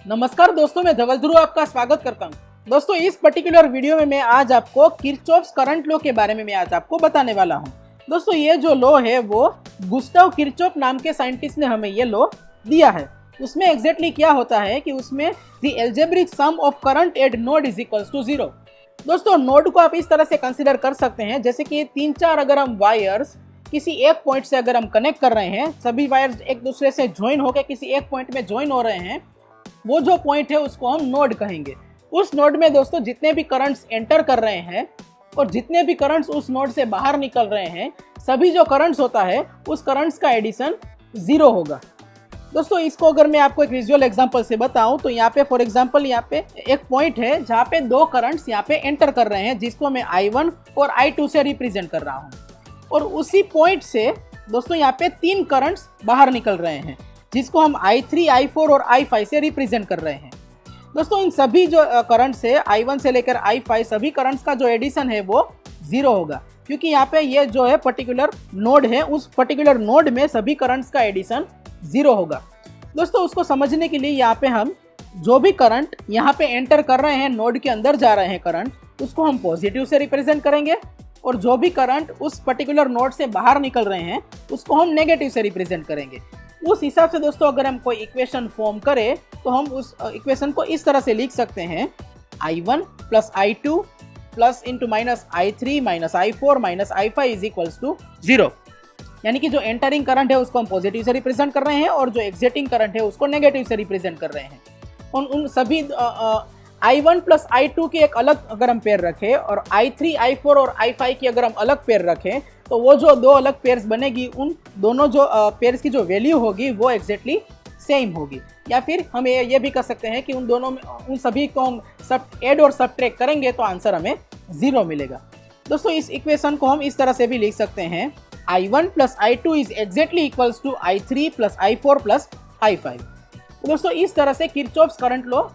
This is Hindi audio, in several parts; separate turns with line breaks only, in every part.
नमस्कार दोस्तों, मैं धवल ध्रुव आपका स्वागत करता हूं। दोस्तों, इस पर्टिकुलर वीडियो में मैं आज आपको किरचॉफ्स करंट लॉ के बारे में मैं आज आपको बताने वाला हूं। दोस्तों, ये जो लॉ है वो गुस्टाव किरचॉफ नाम के साइंटिस्ट ने हमें ये लॉ दिया है। उसमें एग्जैक्टली क्या होता है कि उसमें the algebraic sum of current at node is equals to 0। दोस्तों, नोड को आप इस तरह से कंसिडर कर सकते हैं जैसे कि 3-4 अगर हम वायर्स किसी एक पॉइंट से अगर हम कनेक्ट कर रहे हैं, सभी वायर्स एक दूसरे से ज्वाइन होकर किसी एक पॉइंट में ज्वाइन हो रहे हैं, वो जो पॉइंट है उसको हम नोड कहेंगे। उस नोड में दोस्तों जितने भी करंट्स एंटर कर रहे हैं और जितने भी करंट्स उस नोड से बाहर निकल रहे हैं, सभी जो करंट्स होता है उस करंट्स का एडिशन 0 होगा। दोस्तों, इसको अगर मैं आपको एक विजुअल एग्जांपल से बताऊं तो यहाँ पे फॉर एग्जांपल यहाँ पे एक पॉइंट है जहाँ पे दो करंट्स यहाँ पे एंटर कर रहे हैं, जिसको मैं I1 और I2 से रिप्रेजेंट कर रहा हूँ। और उसी पॉइंट से दोस्तों यहाँ पे 3 करंट्स बाहर निकल रहे हैं, जिसको हम I3, I4 और I5 से रिप्रेजेंट कर रहे हैं। दोस्तों, इन सभी जो करंट्स है I1 से लेकर I5 सभी करंट्स का जो एडिशन है वो 0 होगा, क्योंकि यहाँ पे ये जो है पर्टिकुलर नोड है, उस पर्टिकुलर नोड में सभी करंट्स का एडिशन 0 होगा। दोस्तों, उसको समझने के लिए यहाँ पे हम जो भी करंट यहाँ पे एंटर कर रहे हैं, नोड के अंदर जा रहे हैं करंट, उसको हम पॉजिटिव से रिप्रेजेंट करेंगे, और जो भी करंट उस पर्टिकुलर नोड से बाहर निकल रहे हैं उसको हम नेगेटिव से रिप्रेजेंट करेंगे। उस हिसाब से दोस्तों अगर हम कोई इक्वेशन फॉर्म करें तो हम उस इक्वेशन को इस तरह से लिख सकते हैं, I1 plus I2 plus into minus I3 minus I4 minus I5 is equals to 0। यानी कि जो एंटरिंग करंट है उसको हम पॉजिटिव से रिप्रेजेंट कर रहे हैं और जो एग्जिटिंग करंट है उसको नेगेटिव से रिप्रेजेंट कर रहे हैं। उन सभी I1 प्लस I2 की एक अलग अगर हम पेयर रखें और I3, I4 और I5 की अगर हम अलग पेयर रखें, तो वो जो दो अलग पेयर्स बनेगी, उन दोनों जो पेयर्स की जो वैल्यू होगी वो एग्जैक्टली सेम होगी। या फिर हम ये भी कर सकते हैं कि उन दोनों में उन सभी को हम सब ऐड और सब्ट्रैक्ट करेंगे तो आंसर हमें 0 मिलेगा। दोस्तों, इस इक्वेशन को हम इस तरह से भी लिख सकते हैं, I1 plus I2 is exactly equals to I3 plus I4 plus I5। दोस्तों, इस तरह से किरचॉफ्स करंट लॉ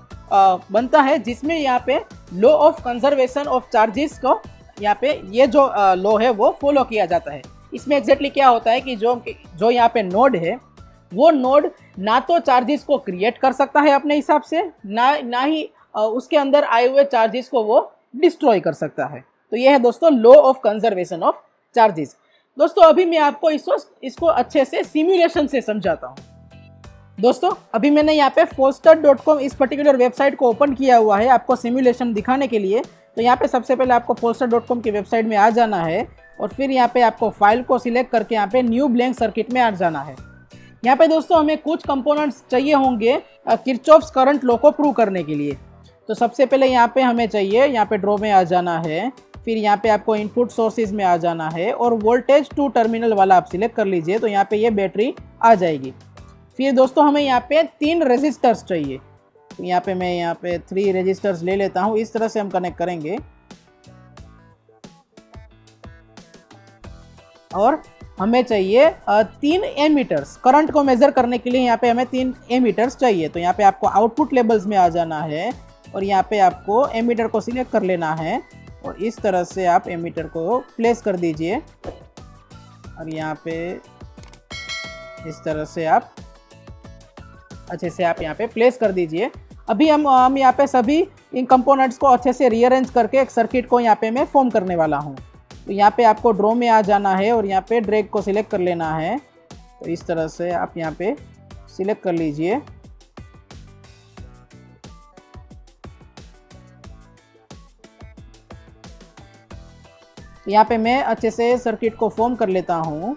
बनता है, जिसमें यहाँ पे law of conservation of charges को यहाँ पे ये जो लॉ है वो फॉलो किया जाता है। इसमें एग्जैक्टली क्या होता है कि जो यहाँ पे नोड है वो नोड ना तो चार्जेस को क्रिएट कर सकता है अपने हिसाब से, ना ही उसके अंदर आए हुए चार्जेस को वो डिस्ट्रॉय कर सकता है। तो ये है दोस्तों law of conservation of charges. दोस्तों, अभी मैं आपको इसको अच्छे से सिमुलेशन से समझाता हूँ। दोस्तों, अभी मैंने यहाँ पे Folster.com इस पर्टिकुलर वेबसाइट को ओपन किया हुआ है आपको सिमुलेशन दिखाने के लिए। तो यहाँ पे सबसे पहले आपको Folster.com की वेबसाइट में आ जाना है और फिर यहाँ पे आपको फाइल को सिलेक्ट करके यहाँ पे न्यू ब्लैंक सर्किट में आ जाना है। यहाँ पे दोस्तों हमें कुछ कंपोनेंट्स चाहिए होंगे किरचॉफ्स करंट लॉ को प्रूव करने के लिए। तो सबसे पहले यहाँ पे हमें चाहिए, यहाँ पे ड्रॉ में आ जाना है, फिर यहाँ पे आपको इनपुट सोर्सेज में आ जाना है और वोल्टेज 2 टर्मिनल वाला आप सिलेक्ट कर लीजिए। तो यहाँ पे ये बैटरी आ जाएगी। फिर दोस्तों हमें यहाँ पे 3 रेजिस्टर्स चाहिए। तो यहाँ पे मैं यहाँ पे 3 रेजिस्टर्स ले लेता हूँ, इस तरह से हम कनेक्ट करेंगे। और हमें चाहिए 3 एमीटर्स, करंट को मेजर करने के लिए यहाँ पे हमें 3 एमीटर्स चाहिए। तो यहाँ पे आपको आउटपुट लेवल्स में आ जाना है और यहाँ पे आपको एमीटर को सिलेक्ट कर लेना है और इस तरह से आप एमीटर को प्लेस कर दीजिए और यहाँ पे इस तरह से आप अच्छे से आप यहाँ पे प्लेस कर दीजिए। अभी हम यहाँ पे सभी इन कंपोनेंट्स को अच्छे से रीअरेंज करके एक सर्किट को यहाँ पे मैं फॉर्म करने वाला हूँ। तो यहाँ पे आपको ड्रॉ में आ जाना है और यहाँ पे ड्रैग को सिलेक्ट कर लेना है। तो इस तरह से आप यहाँ पे सिलेक्ट कर लीजिए। यहाँ पे मैं अच्छे से सर्किट को फॉर्म कर लेता हूँ।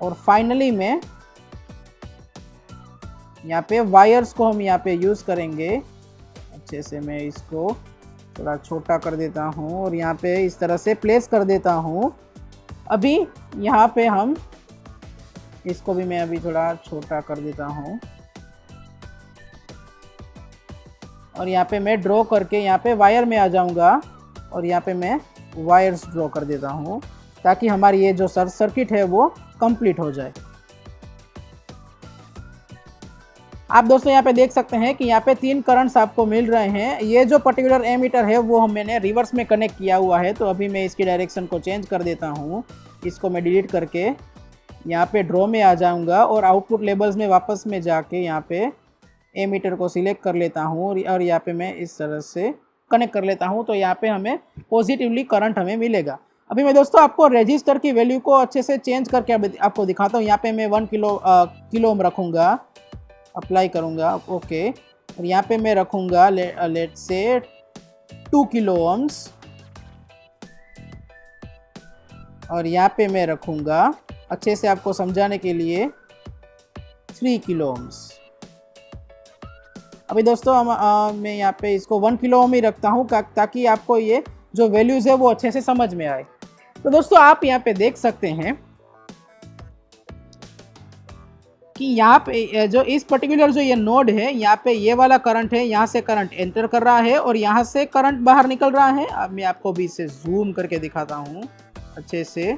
और फाइनली में यहाँ पे वायर्स को हम यहाँ पे यूज़ करेंगे। अच्छे से मैं इसको थोड़ा छोटा कर देता हूँ और यहाँ पे इस तरह से प्लेस कर देता हूँ। अभी यहाँ पे हम इसको भी मैं अभी थोड़ा छोटा कर देता हूँ और यहाँ पे मैं ड्रॉ करके यहाँ पे वायर में आ जाऊँगा और यहाँ पे मैं वायर्स ड्रॉ कर देता हूँ ताकि हमारी ये जो सर्किट है वो कंप्लीट हो जाए। आप दोस्तों यहाँ पे देख सकते हैं कि यहाँ पे 3 करंट्स आपको मिल रहे हैं। ये जो पर्टिकुलर एमीटर है वो मैंने रिवर्स में कनेक्ट किया हुआ है, तो अभी मैं इसकी डायरेक्शन को चेंज कर देता हूँ। इसको मैं डिलीट करके यहाँ पे ड्रॉ में आ जाऊँगा और आउटपुट लेबल्स में वापस में जाके यहाँ पे एमीटर को सिलेक्ट कर लेता हूँ और यहाँ पे मैं इस तरह से कनेक्ट कर लेता हूँ। तो यहाँ पे हमें पॉजिटिवली करंट हमें मिलेगा। अभी मैं दोस्तों आपको रेजिस्टर की वैल्यू को अच्छे से चेंज करके आपको दिखाता हूँ। यहाँ पे मैं 1 किलो ओम रखूँगा, अप्लाई करूँगा, ओके। और यहाँ पे मैं रखूँगा लेट से 2 किलो ओम्स और यहाँ पे मैं रखूँगा अच्छे से आपको समझाने के लिए 3 किलो ओम्स। अभी दोस्तों मैं यहाँ पे इसको 1 किलो ओम ही रखता हूँ ताकि आपको ये जो वैल्यूज़ है वो अच्छे से समझ में आए। तो दोस्तों आप यहाँ पे देख सकते हैं कि यहाँ पे जो इस पर्टिकुलर जो ये नोड है, यहाँ पे ये वाला करंट है, यहाँ से करंट एंटर कर रहा है और यहाँ से करंट बाहर निकल रहा है। अब मैं आपको भी इसे जूम करके दिखाता हूँ अच्छे से।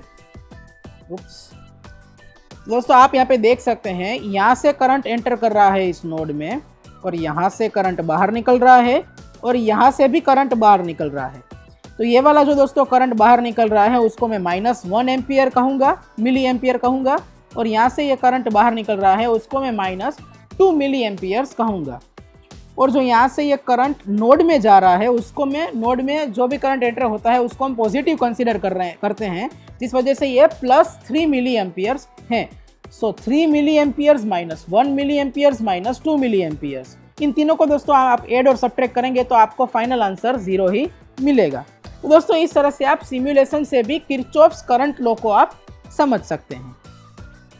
दोस्तों आप यहाँ पे देख सकते हैं यहाँ से करंट एंटर कर रहा है इस नोड में और यहाँ से करंट बाहर निकल रहा है और यहाँ से भी करंट बाहर निकल रहा है। तो ये वाला जो दोस्तों करंट बाहर निकल रहा है उसको मैं -1 एम्पियर कहूँगा, मिली एम्पियर कहूँगा, और यहाँ से ये करंट बाहर निकल रहा है उसको मैं -2 मिली एम्पियर्स कहूँगा। और जो यहाँ से ये करंट नोड में जा रहा है उसको मैं, नोड में जो भी करंट एंटर होता है उसको हम पॉजिटिव कंसीडर करते हैं, जिस वजह से ये +3 मिली एम्पियर्स हैं। सो 3 मिली एम्पियर्स -1 मिली एम्पियर्स -2 मिली एम्पियर्स, इन तीनों को दोस्तों आप ऐड और सब्ट्रैक्ट करेंगे तो आपको फाइनल आंसर 0 ही मिलेगा। तो दोस्तों इस तरह से आप सिमुलेशन से भी किरचॉफ्स करंट लॉ को आप समझ सकते हैं।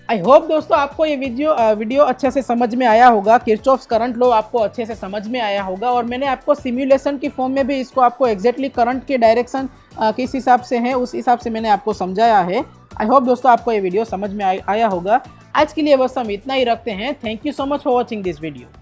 आई होप दोस्तों आपको ये वीडियो अच्छे से समझ में आया होगा, किरचॉफ्स करंट लॉ आपको अच्छे से समझ में आया होगा। और मैंने आपको सिमुलेशन की फॉर्म में भी इसको आपको एग्जैक्टली करंट की डायरेक्शन किस हिसाब से है उस हिसाब से मैंने आपको समझाया है। आई होप दोस्तों आपको ये वीडियो समझ में आया होगा। आज के लिए बस हम इतना ही रखते हैं। Thank you so much for watching this video.